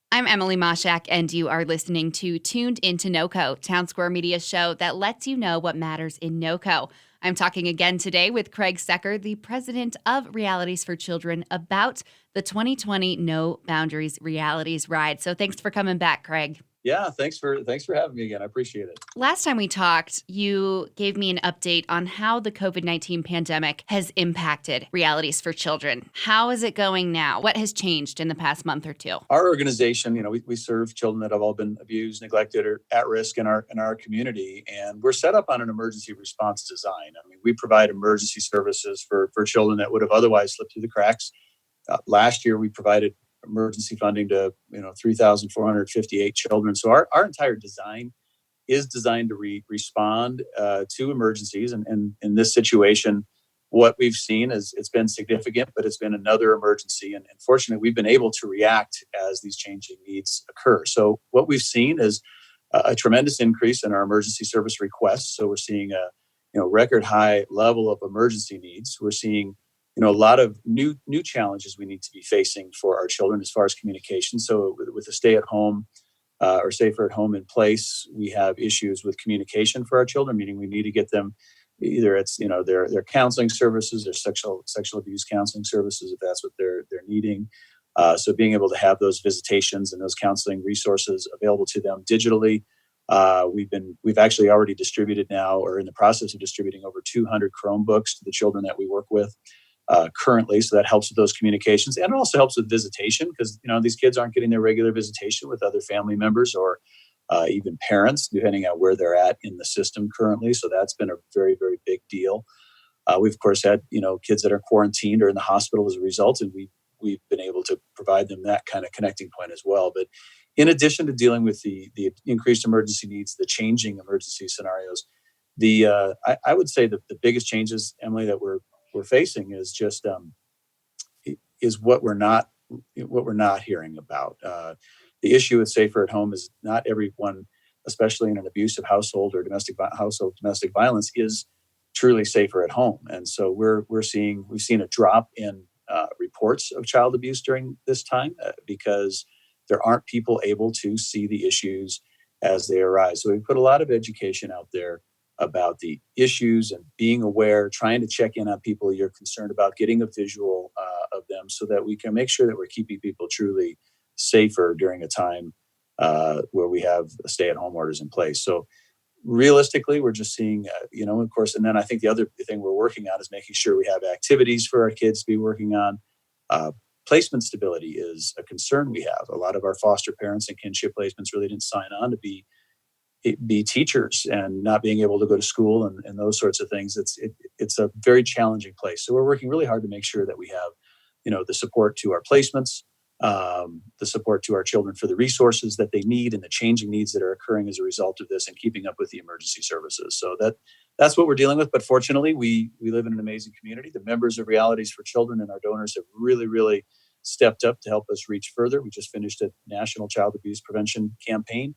I'm Emily Mashak, and you are listening to Tuned Into NoCo, Town Square Media's show that lets you know what matters in NoCo. I'm talking again today with Craig Secher, the president of Realities for Children, about the 2020 No Boundaries Realities Ride. So thanks for coming back, Craig. Yeah, thanks for having me again. I appreciate it. Last time we talked, you gave me an update on how the COVID-19 pandemic has impacted Realities for Children. How is it going now? What has changed in the past month or two? Our organization, we serve children that have all been abused, neglected, or at risk in our community, and we're set up on an emergency response design. I mean, we provide emergency services for children that would have otherwise slipped through the cracks. Last year, we provided emergency funding to 3,458 children. So our entire design is designed to respond to emergencies. And in this situation, what we've seen is it's been significant, but it's been another emergency. And fortunately, we've been able to react as these changing needs occur. So what we've seen is a tremendous increase in our emergency service requests. So we're seeing a record high level of emergency needs. We're seeing a lot of new challenges we need to be facing for our children as far as communication. So with the stay-at-home or safer at home in place, we have issues with communication for our children, meaning we need to get them either it's their counseling services, their sexual abuse counseling services if that's what they're needing. So being able to have those visitations and those counseling resources available to them digitally. We've actually already distributed now, or in the process of distributing, over 200 Chromebooks to the children that we work with currently. So that helps with those communications, and it also helps with visitation because these kids aren't getting their regular visitation with other family members or even parents, depending on where they're at in the system currently. So that's been a very, very big deal. We've of course had kids that are quarantined or in the hospital as a result, and we've been able to provide them that kind of connecting point as well. But in addition to dealing with the increased emergency needs, the changing emergency scenarios, I would say that the biggest changes, Emily, that we're facing is just is what we're not hearing about. The issue with safer at home is not everyone, especially in an abusive household or domestic violence, is truly safer at home. And so we've seen a drop in reports of child abuse during this time because there aren't people able to see the issues as they arise. So we put a lot of education out there about the issues and being aware, trying to check in on people you're concerned about, getting a visual of them so that we can make sure that we're keeping people truly safer during a time where we have stay-at-home orders in place. So realistically, we're just seeing, of course, and then I think the other thing we're working on is making sure we have activities for our kids to be working on. Placement stability is a concern we have. A lot of our foster parents and kinship placements really didn't sign on to be teachers, and not being able to go to school and those sorts of things. It's a very challenging place. So we're working really hard to make sure that we have, the support to our placements, the support to our children for the resources that they need and the changing needs that are occurring as a result of this, and keeping up with the emergency services. So that's what we're dealing with. But fortunately, we live in an amazing community. The members of Realities for Children and our donors have really, really stepped up to help us reach further. We just finished a national child abuse prevention campaign,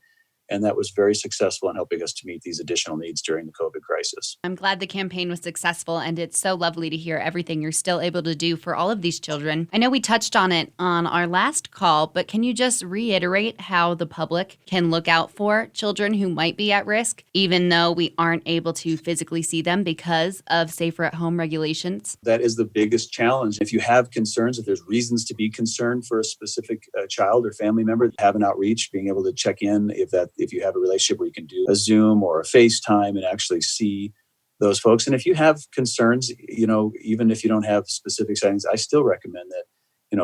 and that was very successful in helping us to meet these additional needs during the COVID crisis. I'm glad the campaign was successful, and it's so lovely to hear everything you're still able to do for all of these children. I know we touched on it on our last call, but can you just reiterate how the public can look out for children who might be at risk, even though we aren't able to physically see them because of safer at home regulations? That is the biggest challenge. If you have concerns, if there's reasons to be concerned for a specific child or family member, have an outreach, being able to check in if you have a relationship where you can do a Zoom or a FaceTime and actually see those folks. And if you have concerns, even if you don't have specific settings, I still recommend that,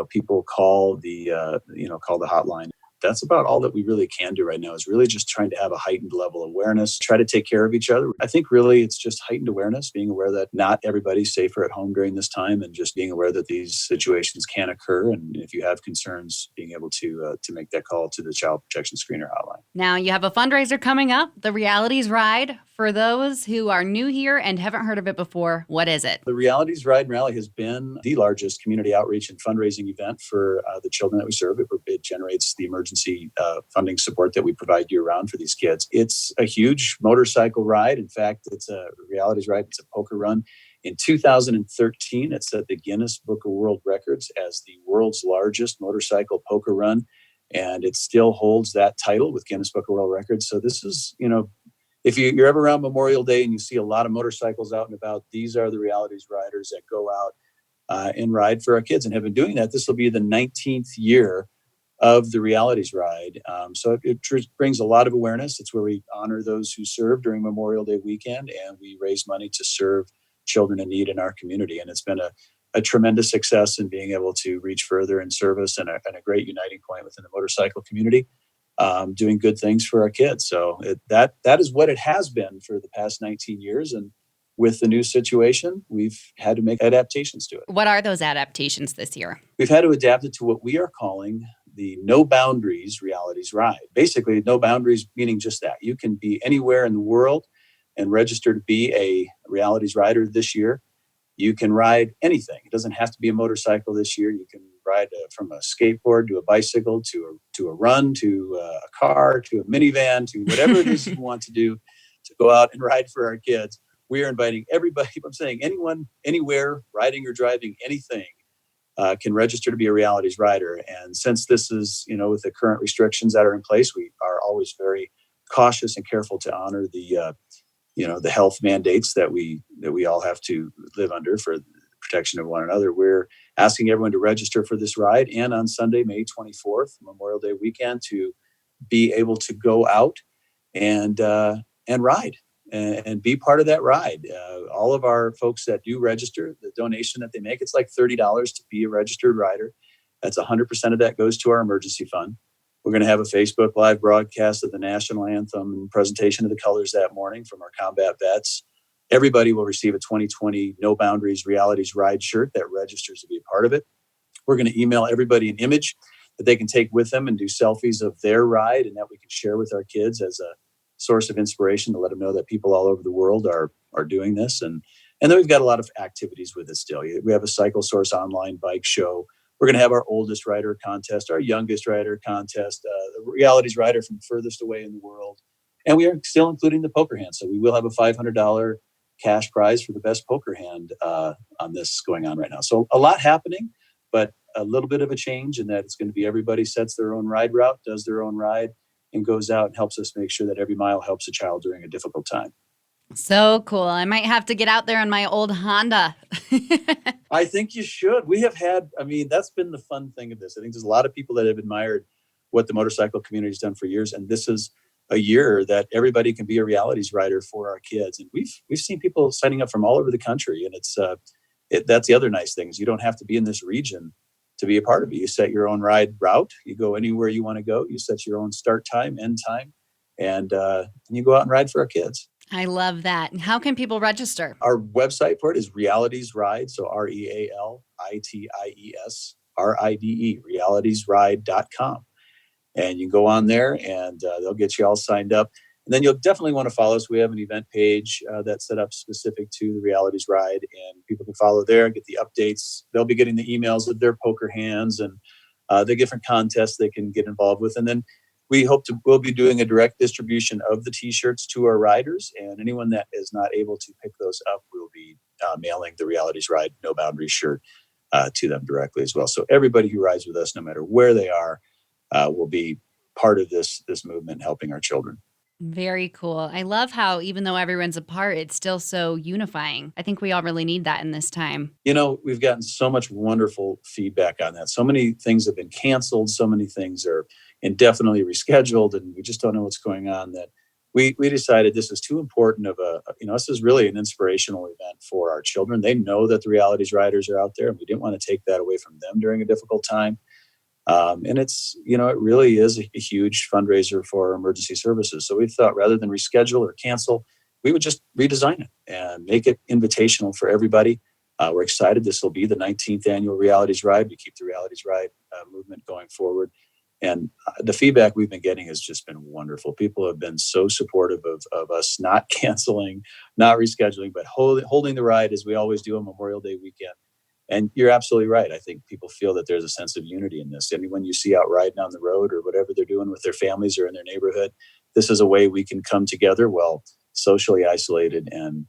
people call the hotline. That's about all that we really can do right now, is really just trying to have a heightened level of awareness, try to take care of each other. I think really it's just heightened awareness, being aware that not everybody's safer at home during this time, and just being aware that these situations can occur. And if you have concerns, being able to make that call to the Child Protection Screener hotline. Now you have a fundraiser coming up, the Realities Ride. For those who are new here and haven't heard of it before, what is it? The Realities Ride and Rally has been the largest community outreach and fundraising event for the children that we serve. It generates the emergency funding support that we provide year-round for these kids. It's a huge motorcycle ride. In fact, it's a Realities Ride. It's a poker run. In 2013, it set the Guinness Book of World Records as the world's largest motorcycle poker run. and it still holds that title with Guinness Book of World Records. So this is, if you're ever around Memorial Day and you see a lot of motorcycles out and about, these are the realities riders that go out and ride for our kids and have been doing that. This will be the 19th year of the realities ride. So it brings a lot of awareness. It's where we honor those who serve during Memorial Day weekend, and we raise money to serve children in need in our community. And it's been a tremendous success in being able to reach further in service and a great uniting point within the motorcycle community, doing good things for our kids. So that is what it has been for the past 19 years. And with the new situation, we've had to make adaptations to it. What are those adaptations this year? We've had to adapt it to what we are calling the No Boundaries Realities Ride. Basically, no boundaries meaning just that. You can be anywhere in the world and register to be a realities rider this year. You can ride anything. It doesn't have to be a motorcycle this year. You can ride from a skateboard to a bicycle to a run to a car to a minivan to whatever it is you want to do to go out and ride for our kids. We are inviting everybody. I'm saying anyone, anywhere, riding or driving anything can register to be a realities rider. And since this is, with the current restrictions that are in place, we are always very cautious and careful to honor the health mandates that we all have to live under for the protection of one another. We're asking everyone to register for this ride, and on Sunday, May 24th, Memorial Day weekend, to be able to go out and ride and be part of that ride. All of our folks that do register, the donation that they make, it's like $30 to be a registered rider. That's 100% of that goes to our emergency fund. We're going to have a Facebook Live broadcast of the national anthem and presentation of the colors that morning from our combat vets. Everybody will receive a 2020 No Boundaries Realities Ride shirt that registers to be a part of it. We're going to email everybody an image that they can take with them and do selfies of their ride, and that we can share with our kids as a source of inspiration to let them know that people all over the world are doing this. And then we've got a lot of activities with it still. We have a Cycle Source online bike show. We're going to have our oldest rider contest, our youngest rider contest, the realities rider from furthest away in the world. And we are still including the poker hand. So we will have a $500 cash prize for the best poker hand on this going on right now. So a lot happening, but a little bit of a change in that it's going to be everybody sets their own ride route, does their own ride, and goes out and helps us make sure that every mile helps a child during a difficult time. So cool. I might have to get out there in my old Honda. I think you should. We have had, that's been the fun thing of this. I think there's a lot of people that have admired what the motorcycle community has done for years. And this is a year that everybody can be a realities rider for our kids. And we've seen people signing up from all over the country. And that's the other nice thing is you don't have to be in this region to be a part of it. You set your own ride route. You go anywhere you want to go. You set your own start time, end time, and you go out and ride for our kids. I love that. How can people register? Our website for it is Realities Ride. So RealitiesRide, realietiesride.com. And you can go on there and they'll get you all signed up. And then you'll definitely want to follow us. We have an event page that's set up specific to the Realities Ride, and people can follow there and get the updates. They'll be getting the emails of their poker hands and the different contests they can get involved with. And then we'll be doing a direct distribution of the T-shirts to our riders, and anyone that is not able to pick those up, we'll be mailing the Realities Ride No Boundaries shirt to them directly as well. So everybody who rides with us, no matter where they are, will be part of this movement helping our children. Very cool. I love how even though everyone's apart, it's still so unifying. I think we all really need that in this time. We've gotten so much wonderful feedback on that. So many things have been canceled. So many things are indefinitely rescheduled, and we just don't know what's going on. That we decided this is too important of this is really an inspirational event for our children. They know that the realities riders are out there, and we didn't want to take that away from them during a difficult time. And it's, it really is a huge fundraiser for emergency services. So we thought rather than reschedule or cancel, we would just redesign it and make it invitational for everybody. We're excited. This will be the 19th annual Realities Ride. We keep the Realities Ride movement going forward. And the feedback we've been getting has just been wonderful. People have been so supportive of us not canceling, not rescheduling, but holding the ride as we always do on Memorial Day weekend. And you're absolutely right. I think people feel that there's a sense of unity in this. Anyone you see out riding on the road or whatever they're doing with their families or in their neighborhood, this is a way we can come together, socially isolated and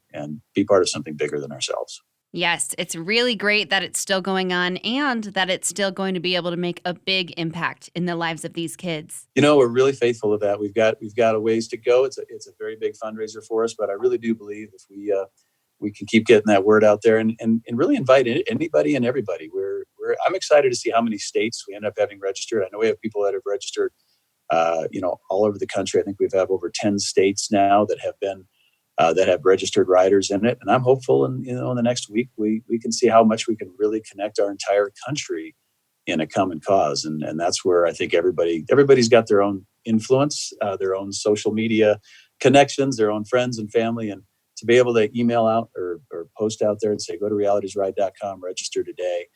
be part of something bigger than ourselves. Yes, it's really great that it's still going on and that it's still going to be able to make a big impact in the lives of these kids. We're really faithful to that. We've got a ways to go. It's a very big fundraiser for us, but I really do believe if we can keep getting that word out there and really invite anybody and everybody. I'm excited to see how many states we end up having registered. I know we have people that have registered, all over the country. I think we've have over 10 states now that have registered riders in it. And I'm hopeful in the next week, we can see how much we can really connect our entire country in a common cause. And that's where I think everybody's got their own influence, their own social media connections, their own friends and family. And to be able to email out or post out there and say, go to realitysride.com, register today.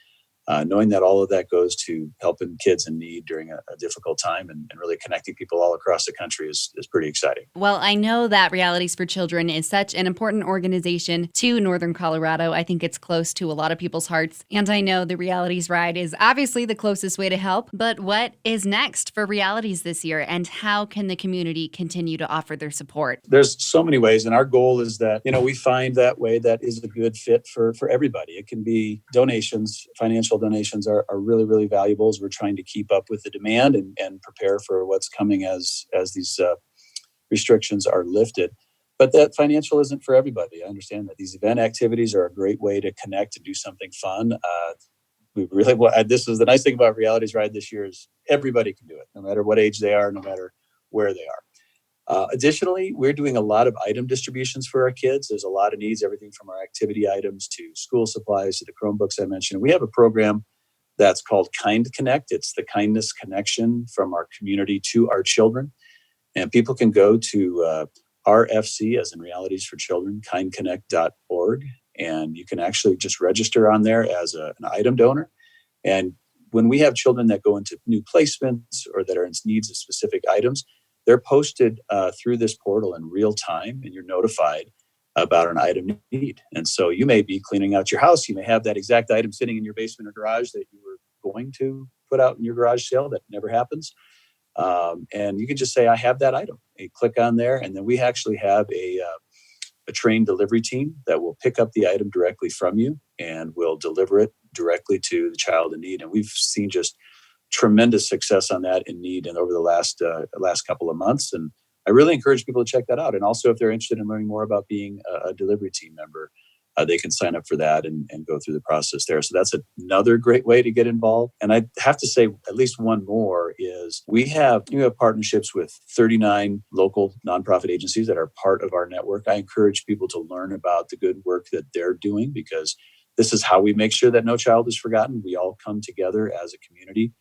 Knowing that all of that goes to helping kids in need during a difficult time and really connecting people all across the country is pretty exciting. Well, I know that Realities for Children is such an important organization to Northern Colorado. I think it's close to a lot of people's hearts. And I know the Realities Ride is obviously the closest way to help. But what is next for Realities this year? And how can the community continue to offer their support? There's so many ways. And our goal is that, we find that way that is a good fit for everybody. It can be donations. Financial donations are really, really valuable as we're trying to keep up with the demand and prepare for what's coming as these restrictions are lifted. But that financial isn't for everybody. I understand that these event activities are a great way to connect and do something fun. This is the nice thing about Realities Ride this year is everybody can do it, no matter what age they are, no matter where they are. Additionally, we're doing a lot of item distributions for our kids. There's a lot of needs, everything from our activity items to school supplies to the Chromebooks I mentioned. We have a program that's called Kind Connect. It's the kindness connection from our community to our children. And people can go to RFC, as in Realities for Children, kindconnect.org. And you can actually just register on there as an item donor. And when we have children that go into new placements or that are in needs of specific items, they're posted through this portal in real time, and you're notified about an item need. And so you may be cleaning out your house. You may have that exact item sitting in your basement or garage that you were going to put out in your garage sale. That never happens. And you can just say, I have that item. You click on there, and then we actually have a trained delivery team that will pick up the item directly from you and will deliver it directly to the child in need. And we've seen just tremendous success on that in need and over the last couple of months. And I really encourage people to check that out. And also, if they're interested in learning more about being a delivery team member, they can sign up for that and go through the process there. So that's another great way to get involved. And I have to say at least one more is we have partnerships with 39 local nonprofit agencies that are part of our network. I encourage people to learn about the good work that they're doing, because this is how we make sure that no child is forgotten. We all come together as a community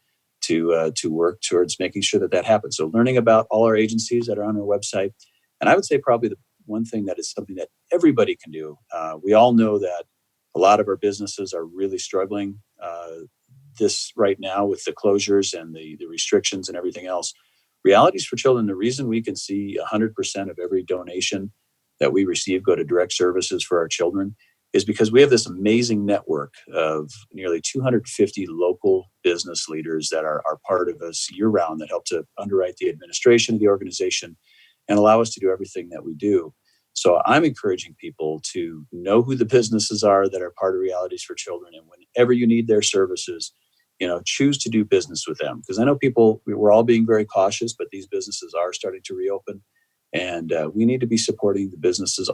to work towards making sure that happens. So learning about all our agencies that are on our website. And I would say probably the one thing that is something that everybody can do. We all know that a lot of our businesses are really struggling this right now with the closures and the restrictions and everything else. Realities for Children, the reason we can see 100% of every donation that we receive go to direct services for our children is because we have this amazing network of nearly 250 local business leaders that are part of us year-round that help to underwrite the administration of the organization and allow us to do everything that we do. So I'm encouraging people to know who the businesses are that are part of Realities for Children, and whenever you need their services, choose to do business with them. Because I know we're all being very cautious, but these businesses are starting to reopen. And we need to be supporting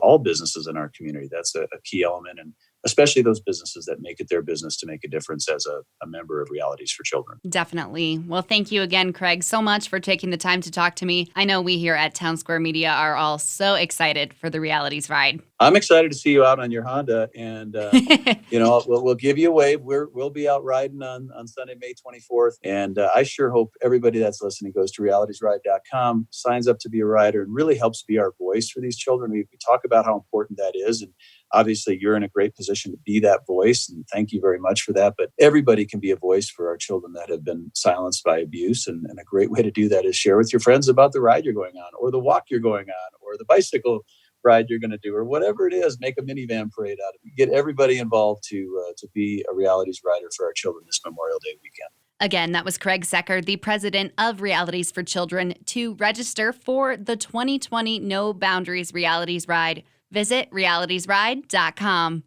all businesses in our community. That's a key element, and especially those businesses that make it their business to make a difference as a member of Realities for Children. Definitely. Well, thank you again, Craig, so much for taking the time to talk to me. I know we here at Town Square Media are all so excited for the Realities Ride. I'm excited to see you out on your Honda, and we'll give you a wave. We'll be out riding on Sunday, May 24th, and I sure hope everybody that's listening goes to realitysride.com, signs up to be a rider, and really helps be our voice for these children. We talk about how important that is, and obviously you're in a great position to be that voice, and thank you very much for that. But everybody can be a voice for our children that have been silenced by abuse, and a great way to do that is share with your friends about the ride you're going on, or the walk you're going on, or the bicycle ride you're going to do, or whatever it is. Make a minivan parade out of it. Get everybody involved to be a Realities rider for our children this Memorial Day weekend. Again, that was Craig Secher, the president of Realities for Children. To register for the 2020 No Boundaries Realities Ride, visit realitysride.com.